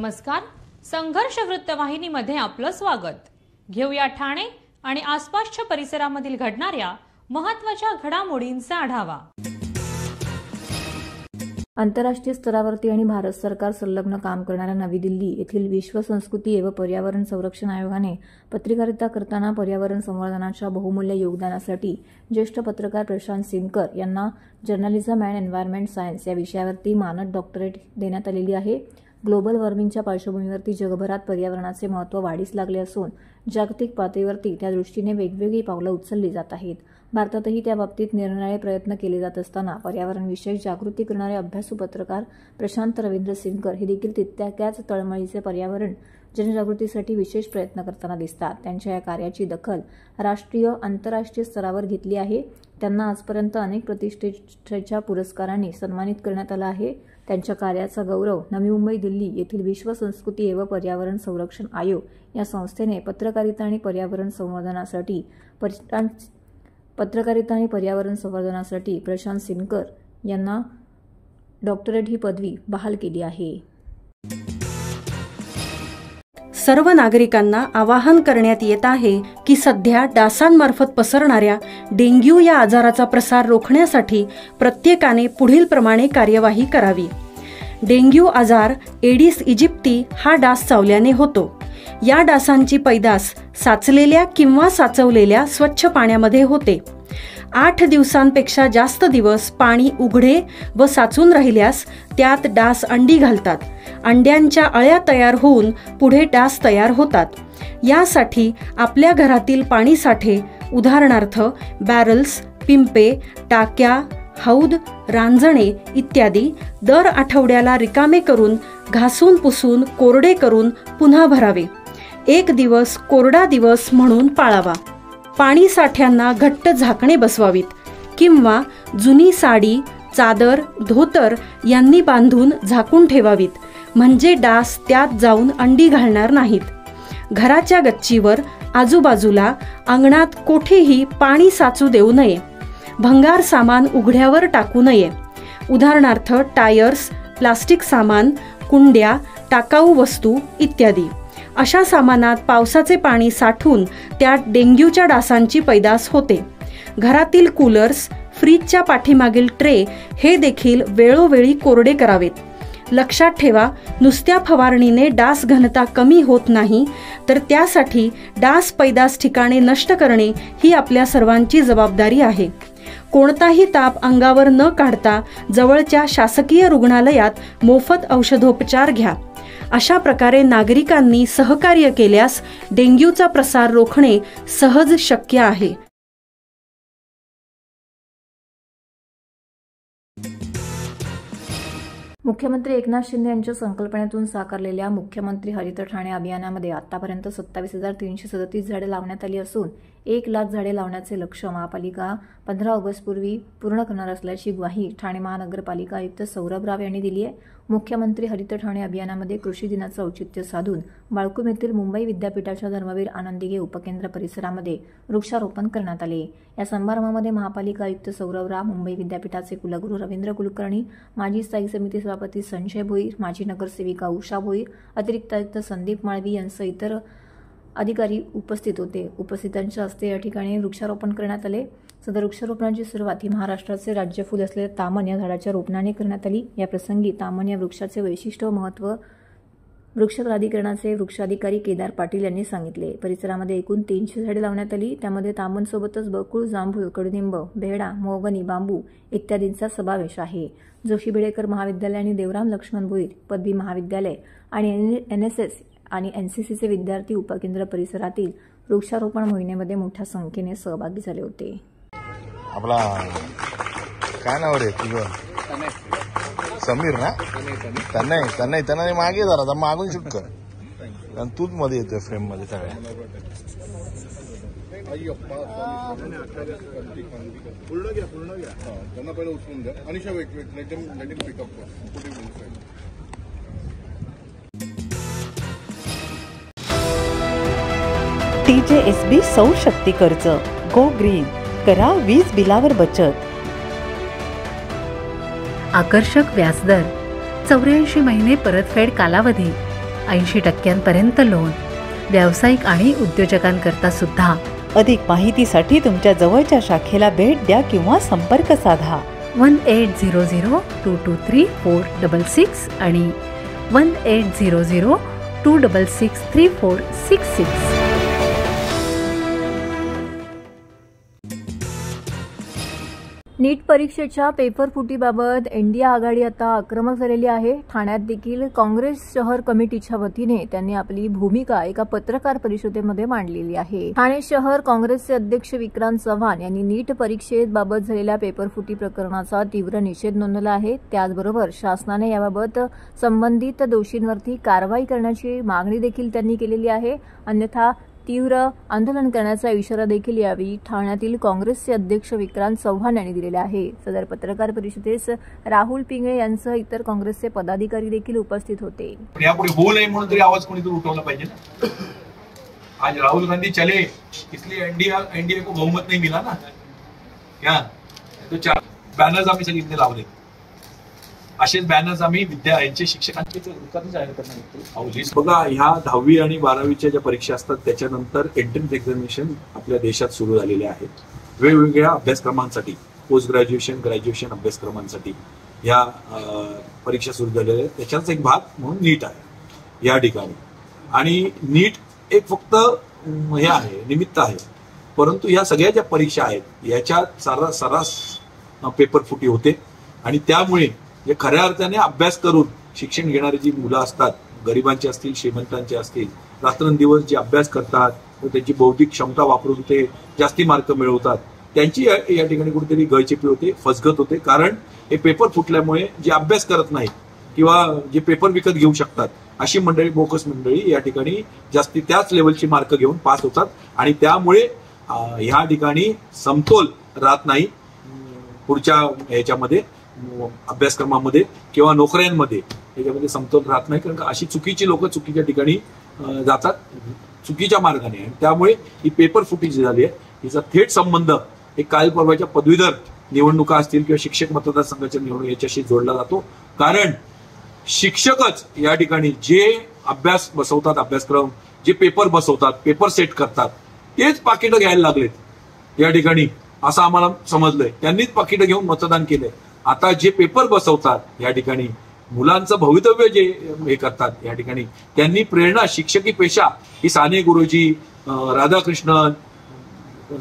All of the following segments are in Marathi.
नमस्कार. संघर्ष वृत्तवाहिनीमध्ये आपलं स्वागत. घेऊया ठाणे आणि आसपासच्या परिसरामधील घडणाऱ्या महत्त्वाच्या घडामोडींचा आढावा. आंतरराष्ट्रीय स्तरावरती आणि भारत सरकार संलग्न काम करणाऱ्या नवी दिल्ली येथील विश्व संस्कृती व पर्यावरण संरक्षण आयोगाने पत्रकारिता करताना पर्यावरण संवर्धनाच्या बहुमूल्य योगदानासाठी ज्येष्ठ पत्रकार प्रशांत सिनकर यांना जर्नलिझम अँड एन्व्हायरमेंट सायन्स या विषयावरती मानद डॉक्टरेट देण्यात आलेली आहे. ग्लोबल वॉर्मिंगच्या पार्श्वभूमीवरती जगभरात पर्यावरणाचे महत्त्व वाढीस लागले असून जागतिक पातळीवरती त्या दृष्टीने वेगवेगळी पावलं उचलली जात आहेत. भारतातही त्या बाबतीत निरनिराळे प्रयत्न केले जात असताना पर्यावरणविषयक जागृती करणारे अभ्यासू पत्रकार प्रशांत रवींद्र सिनकर हे देखील तितक्याच तळमळीचे पर्यावरण जनजागृतीसाठी विशेष प्रयत्न करताना दिसतात. त्यांच्या या कार्याची दखल राष्ट्रीय आंतरराष्ट्रीय स्तरावर घेतली आहे. त्यांना आजपर्यंत अनेक प्रतिष्ठेच्या पुरस्कारांनी सन्मानित करण्यात आलं आहे. त्यांच्या कार्याचा गौरव नवी मुंबई दिल्ली येथील विश्व संस्कृती व पर्यावरण संरक्षण आयोग या संस्थेने पत्रकारिता आणि पर्यावरण संवर्धनासाठी प्रशांत सिनकर यांना डॉक्टरेट ही पदवी बहाल केली आहे. सर्व नागरिकांना आवाहन करण्यात येत आहे की सध्या डासांमार्फत पसरणाऱ्या डेंग्यू या आजाराचा प्रसार रोखण्यासाठी प्रत्येकाने पुढील प्रमाणे कार्यवाही करावी. डेंग्यू आजार एडिस इजिप्ती हा डास चावल्याने होतो. या डासांची पैदास साचलेल्या किंवा साचवलेल्या स्वच्छ पाण्यामध्ये होते. 8 दिवसांपेक्षा जास्त दिवस पाणी उघडे व साचून राहिल्यास त्यात डास अंडी घालतात. अंड्यांच्या अळ्या तयार होऊन पुढे डास तयार होतात. यासाठी आपल्या घरातील पाणी साठे उदाहरणार्थ बॅरल्स, पिंपे, टाक्या, हौद, रांजणे इत्यादी दर आठवड्याला रिकामे करून घासून पुसून कोरडे करून पुन्हा भरावे. 1 दिवस कोरडा दिवस म्हणून पाळावा. पाणी साठ्यांना घट्ट झाकणे बसवावीत किंवा जुनी साडी, चादर, धोतर यांनी बांधून झाकून ठेवावीत, म्हणजे डास त्यात जाऊन अंडी घालणार नाहीत. घराच्या गच्चीवर आजूबाजूला अंगणात कोठेही पाणी साचू देऊ नये. भंगार सामान उघड्यावर टाकू नये. उदाहरणार्थ टायर्स, प्लास्टिक सामान, कुंड्या, टाकाऊ वस्तू इत्यादी. अशा सामानात पावसाचे पाणी साठून त्यात डेंग्यूच्या डासांची पैदास होते. घरातील कूलर्स, फ्रीजच्या पाठीमागील ट्रे हे देखील वेळोवेळी कोरडे करावेत. लक्षात ठेवा, नुसत्या फवारणीने डास घनता कमी होत नाही, तर त्यासाठी डास पैदास ठिकाणे नष्ट करणे ही आपल्या सर्वांची जबाबदारी आहे. कोणताही ताप अंगावर न काढता जवळच्या शासकीय रुग्णालयात मोफत औषधोपचार घ्या. अशा प्रकारे नागरिकांनी सहकार्य केल्यास डेंग्यूचा प्रसार रोखणे सहज शक्य आहे. मुख्यमंत्री एकनाथ शिंदे यांच्या संकल्पनेतून साकारलेल्या मुख्यमंत्री हरित ठाणे अभियानामध्ये आतापर्यंत 27,337 झाडे लावण्यात आली असून 1 लाख झाडे लावण्याचे लक्ष्य महापालिका 15 ऑगस्टपूर्वी पूर्ण करणार असल्याची ग्वाही ठाणे महानगरपालिका आयुक्त सौरभ राव यांनी दिली आहे. मुख्यमंत्री हरित ठाणे अभियानामध्ये कृषी दिनाचं औचित्य साधून बाळकूम येथील मुंबई विद्यापीठाच्या धर्मवीर आनंदिगे उपकेंद्र परिसरामध्ये वृक्षारोपण करण्यात आले. या समारंभामध्ये महापालिका आयुक्त सौरभ राव, मुंबई विद्यापीठाचे कुलगुरू रवींद्र कुलकर्णी, माजी स्थायी समिती सभापती संजय भोईर, माजी नगरसेविका उषा भोईर, अतिरिक्त आयुक्त संदीप माळवी यांसह इतर अधिकारी उपस्थित होते. उपस्थितांच्या हस्ते या ठिकाणी वृक्षारोपण करण्यात आले. सदर वृक्षारोपणाची सुरुवात ही महाराष्ट्राचे राज्यफूल असलेले तामन या झाडाच्या रोपणाने करण्यात आली. या प्रसंगी तामन या वृक्षाचे वैशिष्ट्य व महत्त्व वृक्ष प्राधिकरणाचे वृक्षाधिकारी केदार पाटील यांनी सांगितले. परिसरामध्ये एकूण 300 झाडे लावण्यात आली. त्यामध्ये तामनसोबतच बकुळ, जांभूळ, कडुनिंब, बेहडा, मोहगनी, बांबू इत्यादींचा समावेश आहे. जोशी बेडेकर महाविद्यालय आणि देवराम लक्ष्मण भोईर पदवी महाविद्यालय आणि NSS आणि NCCचे विद्यार्थी उपकेंद्र परिसरातील वृक्षारोपण मोहिमेमध्ये मोठ्या संख्येने सहभागी झाले होते. आपला काय नाव रे तुझं? समीर ना? त्यांना मागे जरा मागून शूट कर, कारण तूच मध्ये येतोय फ्रेम मध्ये सगळ्या. पूर्ण घ्या त्यांना पहिलं उचलून द्या. अनिशा पिकअप TJSB सौर शक्ती कर्ज. गो ग्रीन, करा वीज बिलावर बचत. आकर्षक व्याजदर, 84 महिने परतफेड कालावधी, 80% लोन, व्यावसायिक आणि उद्योजकांकरता सुद्धा. अधिक माहितीसाठी तुमच्या जवळच्या शाखेला भेट द्या किंवा संपर्क साधा. 1800-223-466 आणि 1800-266-3466. नीट परीक्षेच्या पेपर फुटीबाबत एनडीए आघाडी आता आक्रमक झालेली आहे. ठाण्यात देखील काँग्रेस शहर कमिटीच्या वतीने त्यांनी आपली भूमिका एका पत्रकार परिषदेमध्ये मांडलेली आहे. ठाणे शहर काँग्रेसचे अध्यक्ष विक्रांत चव्हाण यांनी नीट परीक्षेबाबत झालेल्या पेपर फुटी प्रकरणाचा तीव्र निषेध नोंदवला आहे. त्याचबरोबर शासनाने याबाबत संबंधित दोषींवरती कारवाई करण्याची मागणी देखील त्यांनी केलेली आहे. अन्यथा तीव्र आंदोलन करण्याचा इशारा देखील यावेळी ठाण्यातील काँग्रेसचे अध्यक्ष विक्रांत चव्हाण यांनी दिलेला आहे. सदर पत्रकार परिषदेस राहुल पिंगळे यांसह इतर काँग्रेसचे पदाधिकारी देखील उपस्थित होते. यापुढे होऊ नये म्हणून तरी आवाज कोणीतरी उठवला पाहिजे ना. आज राहुल गांधी चले इसलिए एनडीए को बहुमत नहीं मिला ना. क्या तो 4 बॅनर्स आम्ही सगळीकडे लावले. असेच बॅनर्स आम्ही यांचे शिक्षकांचे जाहीर करणार. बघा, ह्या 10वी आणि 12वीच्या ज्या परीक्षा असतात त्याच्यानंतर एंट्रन्स एक्झामिनेशन आपल्या देशात सुरू झालेले आहेत. वेगवेगळ्या अभ्यासक्रमांसाठी, पोस्ट ग्रॅज्युएशन, ग्रॅज्युएशन अभ्यासक्रमांसाठी ह्या परीक्षा सुरू झालेल्या आहेत. त्याच्याच एक भाग म्हणून नीट आहे या ठिकाणी. आणि नीट एक फक्त हे आहे, निमित्त आहे. परंतु या सगळ्या ज्या परीक्षा आहेत याच्यात सर्रास पेपर फुटी होते. आणि त्यामुळे जे खऱ्या अर्थाने अभ्यास करून शिक्षण घेणारी जी मुलं असतात, गरिबांचे असतील, श्रीमंतांचे असतील, रात्रंदिवस जे अभ्यास करतात व त्यांची बौद्धिक क्षमता वापरून ते जास्ती मार्क मिळवतात, त्यांची या ठिकाणी कुठेतरी गळचेपी होते, फसगत होते. कारण हे पेपर फुटल्यामुळे जे अभ्यास करत नाहीत किंवा जे पेपर विकत घेऊ शकतात अशी मंडळी, बोकस मंडळी या ठिकाणी जास्ती त्याच लेवलची मार्क घेऊन पास होतात. आणि त्यामुळे ह्या ठिकाणी समतोल राहत नाही पुढच्या ह्याच्यामध्ये, अभ्यासक्रमामध्ये किंवा नोकऱ्यांमध्ये याच्यामध्ये समतोल राहत नाही. कारण अशी चुकीची लोक चुकीच्या ठिकाणी जातात, चुकीच्या मार्गाने. आणि त्यामुळे ही पेपर फुटी जी झाली आहे हिचा थेट संबंध एक काल परवाच्या पदवीधर निवडणुका असतील किंवा शिक्षक मतदारसंघाच्या निवडणूक याच्याशी जोडला जातो. कारण शिक्षकच या ठिकाणी जे अभ्यास बसवतात, अभ्यासक्रम जे पेपर बसवतात, पेपर सेट करतात, तेच पाकिटं घ्यायला लागलेत या ठिकाणी, असं आम्हाला समजलंय. त्यांनीच पाकिटं घेऊन मतदान केलंय. आता जे पेपर बसवतात या ठिकाणी मुलांचं भवितव्य जे हे करतात या ठिकाणी, त्यांनी प्रेरणा, शिक्षकी पेशा ही साने गुरुजी, राधाकृष्णन,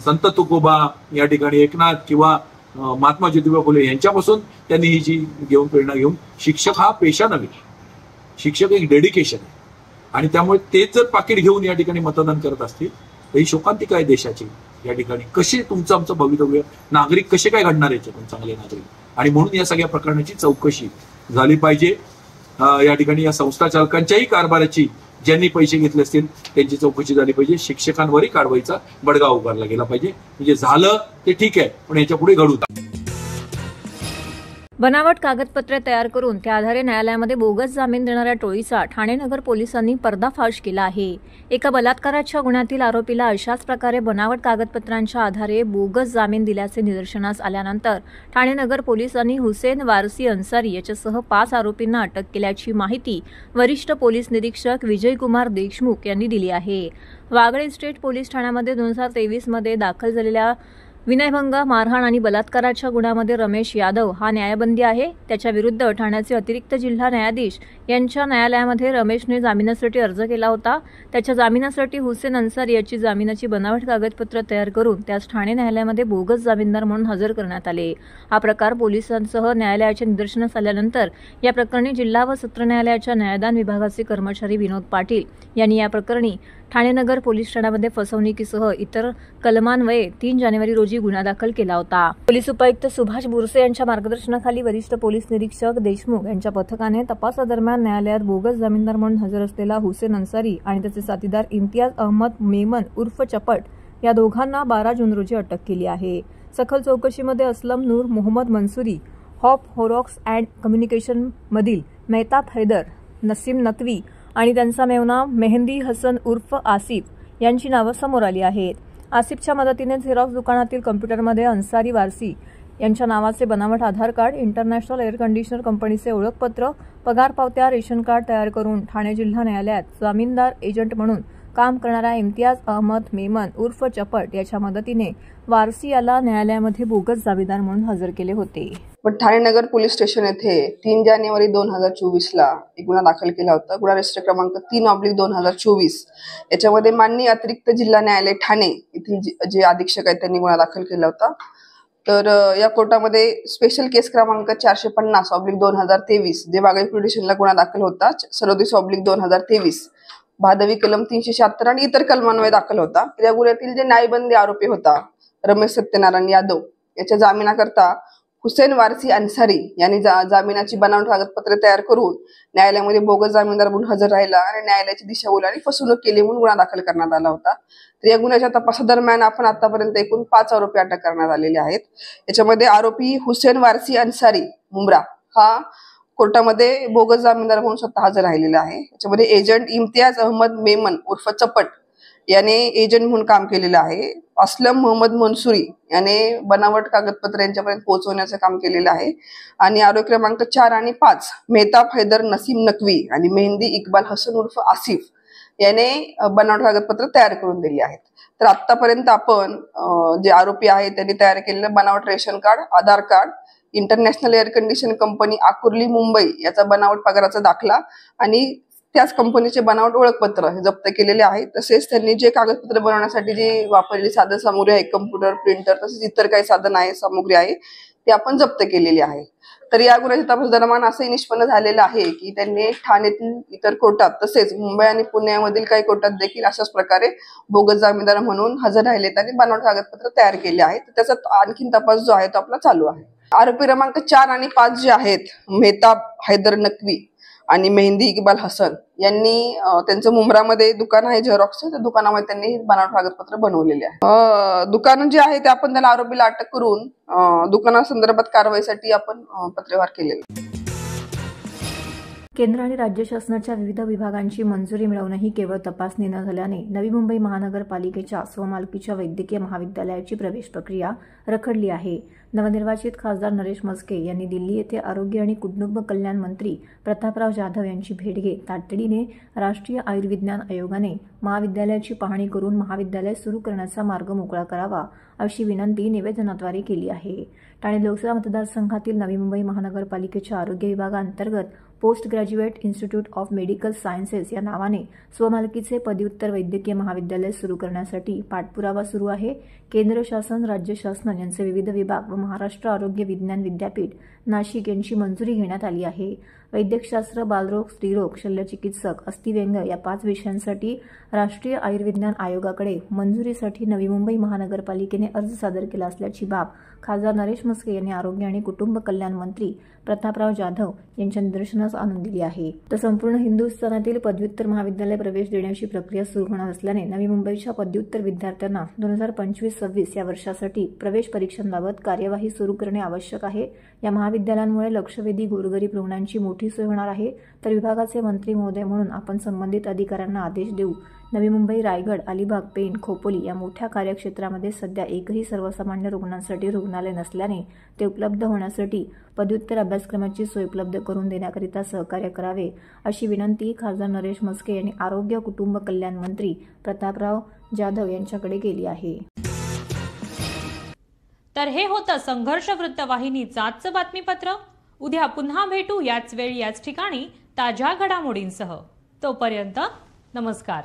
संत तुकोबा या ठिकाणी, एकनाथ किंवा महात्मा ज्योतिबा फुले यांच्यापासून त्यांनी ही जी प्रेरणा घेऊन, शिक्षक हा पेशा नव्हे, शिक्षक एक डेडिकेशन आहे. आणि त्यामुळे तेच जर पाकिट घेऊन या ठिकाणी मतदान करत असतील तर ही शोकांतिका आहे देशाची. या ठिकाणी कसे तुमचं आमचं भवितव्य, नागरिक कसे काय घडणार याच्यातून चांगले नागरिक. आणि म्हणून या सगळ्या प्रकरणाची चौकशी झाली पाहिजे. या ठिकाणी या संस्था चालकांच्याही कारभाराची, ज्यांनी पैसे घेतले असतील त्यांची चौकशी झाली पाहिजे. शिक्षकांवरही कारवाईचा बडगा उभारला गेला पाहिजे. म्हणजे झालं ते ठीक आहे, पण याच्या पुढे घडू नये. बनावट कागदपत्रे तयार करून त्या आधारे न्यायालयामध्ये बोगस जामीन देणाऱ्या टोळीचा ठाणे नगर पोलिसांनी पर्दाफाश केला आहे. एका बलात्काराच्या गुन्ह्यातील आरोपीला अशाच प्रकारे बनावट कागदपत्रांच्या आधारे बोगस जामीन दिल्याचे निदर्शनास आल्यानंतर ठाणे नगर पोलिसांनी हुसेन वारसी अन्सारी याच्यासह 5 आरोपींना अटक केल्याची माहिती वरिष्ठ पोलीस निरीक्षक विजयकुमार देशमुख यांनी दिली आहे. वागळे स्टेट पोलीस ठाण्यामध्ये 2023 मध्ये दाखल झालेल्या विनयभंग, मारहाण आणि बलात्काराच्या गुन्ह्यामध्ये रमेश यादव हा न्यायबंदी आहे. त्याच्या विरुद्ध ठाण्याचे अतिरिक्त जिल्हा न्यायाधीश यांच्या न्यायालयामध्ये रमेशने जामिनासाठी अर्ज केला होता. त्याच्या जामिनासाठी हुसेन अन्सारी याची जामिनाची बनावट कागदपत्र तयार करून त्यास ठाणे न्यायालयामध्ये बोगस जामीनदार म्हणून हजर करण्यात आले. हा प्रकार पोलिसांसह न्यायालयाच्या निदर्शनास आल्यानंतर या प्रकरणी जिल्हा व सत्र न्यायालयाच्या न्यायदान विभागाचे कर्मचारी विनोद पाटील यांनी या प्रकरणी ठाणे नगर पोलीस ठाण्यामध्ये फसवणुकीसह इतर कलमान्वये 3 जानेवारी रोजी गुन्हा दाखल केला होता. पोलीस उपायुक्त सुभाष बुरसे यांच्या मार्गदर्शनाखाली वरिष्ठ पोलीस निरीक्षक देशमुख यांच्या पथकाने तपासादरम्यान न्यायालयात बोगस जामीनदार म्हणून हजर असलेला हुसेन अन्सारी आणि त्याचे साथीदार इम्तियाज अहमद मेमन उर्फ चपट या दोघांना 12 जून रोजी अटक केली आहे. सखोल चौकशीमध्ये Aslam Noor Mohammed Mansuri, Hop Horrocks and communication मधील मेहताब हैदर, नसीम नकवी आणि त्यांचा मेवना मेहंदी हसन उर्फ आसिफ यांची नावं समोर आली आहेत. आसिफच्या मदतीने झेरॉक्स दुकानातील कम्प्युटरमध्ये अन्सारी वारसी यांच्या नावाचे बनावट आधार कार्ड, इंटरनॅशनल एअर कंडिशनर कंपनीचे ओळखपत्र, पगार पावत्या, रेशन कार्ड तयार करून ठाणे जिल्हा न्यायालयात जामीनदार एजंट म्हणून काम करणाऱ्या इम्तियाज अहमद मेमन उर्फ चपट याच्या मदतीने वारसी याला न्यायालयामध्ये बोगस जामीनदार म्हणून हजर केले होते. पण ठाणे नगर पोलीस स्टेशन येथे 3 जानेवारी 2024ला एक गुन्हा दाखल केला होता. गुन्हा रजिस्टर क्रमांक 3/2024. याच्यामध्ये माननीय अतिरिक्त जिल्हा न्यायालय ठाणे येथील जे अधीक्षक आहेत त्यांनी गुन्हा दाखल केला होता. तर या कोर्टामध्ये स्पेशल केस क्रमांक 450/2023 जे वाघाई पोलीस स्टेशनला गुन्हा दाखल होता 37/2023, भादवी कलम 376 आणि इतर कलमान्वये दाखल होता. या गुन्ह्यातील जे न्यायबंदी आरोपी होता रमेश सत्यनारायण यादव याच्या जामिनाकरता हुसेन वारसी अन्सारी यांनी जामिनाची बनावट कागदपत्रे तयार करून न्यायालयामध्ये बोगस जामीनदार म्हणून हजर राहिला आणि न्यायालयाची दिशाभूल आणि फसवणूक केली म्हणून गुन्हा दाखल करण्यात आला होता. तर या गुन्ह्याच्या तपासादरम्यान आपण आतापर्यंत एकूण 5 आरोपी अटक करण्यात आलेले आहेत. याच्यामध्ये आरोपी हुसेन वारसी अन्सारी मुंब्रा हा कोर्टामध्ये बोगस जामीनदार म्हणून स्वतः हजर राहिलेला आहे. याच्यामध्ये एजंट इम्तियाज अहमद मेमन उर्फ चपट याने एजंट म्हणून काम केलेलं आहे. असलम मोहम्मद मनसुरी याने बनावट कागदपत्र यांच्यापर्यंत पोहोचवण्याचं काम केलेलं आहे. आणि आरोपी क्रमांक 4 आणि 5 मेहताब हैदर नसीम नकवी आणि मेहंदी इक्बाल हसन उर्फ आसिफ याने बनावट कागदपत्र तयार करून दिली आहेत. तर आतापर्यंत आपण जे आरोपी आहेत त्यांनी तयार केलेलं बनावट ration card, Aadhaar card, international air condition company Akurli Mumbai याचा बनावट पगाराचा दाखला आणि त्याच कंपनीचे बनावट ओळखपत्र हे जप्त केलेले आहेत. तसेच त्यांनी जे कागदपत्र बनवण्यासाठी जी वापरलेली साधन सामुग्री आहे, कम्प्युटर, प्रिंटर तसेच इतर काही साधन आहे, सामुग्री आहे ते आपण जप्त केलेली आहे. तर या गुन्ह्याच्या तपास दरम्यान असंही निष्पन्न झालेलं आहे की त्यांनी ठाण्यातील इतर कोर्टात तसेच मुंबई आणि पुण्यामधील काही कोर्टात देखील अशाच प्रकारे बोगस जामीनदार म्हणून हजर राहिलेत आणि बनावट कागदपत्र तयार केले आहेत. त्याचा आणखीन तपास जो आहे तो आपला चालू आहे. आरोपी क्रमांक 4 आणि 5 जे आहेत मेहताब हैदर नकवी आणि मेहंदी इक्बाल हसन यांनी त्यांचं मुंब्रामध्ये दुकान आहे झेरॉक्सचं, त्या दुकानामध्ये त्यांनी बनावट कागदपत्र बनवलेले आहे. दुकान जे आहे ते आपण त्याला आरोपीला अटक करून दुकानासंदर्भात कारवाईसाठी आपण पत्रव्यवहार केलेला. केंद्र आणि राज्य शासनाच्या विविध विभागांची मंजुरी मिळवूनही केवळ तपासणी न झाल्याने नवी मुंबई महानगरपालिकेच्या स्वमालकीच्या वैद्यकीय महाविद्यालयाची प्रवेश प्रक्रिया रखडली आहे. नवनिर्वाचित खासदार नरेश म्हस्के यांनी दिल्ली येथे आरोग्य आणि कुटुंब कल्याण मंत्री प्रतापराव जाधव यांची भेट घेत तातडीने राष्ट्रीय आयुर्विज्ञान आयोगाने महाविद्यालयाची पाहणी करून महाविद्यालय सुरू करण्याचा मार्ग मोकळा करावा अशी विनंती निवेदनाद्वारे केली आहे. ठाणे लोकसभा मतदारसंघातील नवी मुंबई महानगरपालिकेच्या आरोग्य विभागांतर्गत post graduate institute of medical sciences या नावाने स्वमालकीचे पदव्युत्तर वैद्यकीय महाविद्यालय सुरू करण्यासाठी पाठपुरावा सुरू आहे. केंद्र शासन, राज्य शासन यांचे विविध विभाग व महाराष्ट्र आरोग्य विज्ञान विद्यापीठ नाशिक यांची मंजुरी घेण्यात आली आहे. वैद्यकशास्त्र, बालरोग, स्त्रीरोग, शल्यचिकित्सक, अस्थिव्यंग या 5 विषयांसाठी राष्ट्रीय आयुर्विज्ञान आयोगाकडे मंजुरीसाठी नवी मुंबई महानगरपालिकेने अर्ज सादर केला असल्याची बाब खासदार नरेश म्हस्के यांनी आरोग्य आणि कुटुंब कल्याण मंत्री प्रतापराव जाधव यांच्या निदर्शनास आणून दिली आहे. तर संपूर्ण हिंदुस्थानातील पदव्युत्तर महाविद्यालय प्रवेश देण्याची प्रक्रिया सुरू होणार असल्याने नवी मुंबईच्या पदव्युत्तर विद्यार्थ्यांना 2025-26 या वर्षासाठी प्रवेश परीक्षांबाबत कार्यवाही सुरू करणे आवश्यक आहे. या महाविद्यालयांमुळे लक्षवेधी गोरगरीब रुग्णांची मोठी सोय होणार आहे. तर विभागाचे मंत्री महोदय म्हणून आपण संबंधित अधिकाऱ्यांना आदेश देऊ. नवी मुंबई, रायगड, अलिबाग, पेण, खोपोली या मोठ्या कार्यक्षेत्रामध्ये सध्या एकही सर्वसामान्य रुग्णांसाठी रुग्णालय नसल्याने ते उपलब्ध होण्यासाठी पदव्युत्तर अभ्यासक्रमाची सोय उपलब्ध करून देण्याकरिता सहकार्य करावे अशी विनंती खासदार नरेश म्हस्के यांनी आरोग्य कुटुंब कल्याण मंत्री प्रतापराव जाधव यांच्याकडे केली आहे. तर हे होतं संघर्ष वृत्तवाहिनीचं आजचं बातमीपत्र. उद्या पुन्हा भेटू याच वेळी याच ठिकाणी ताज्या घडामोडींसह. तोपर्यंत नमस्कार.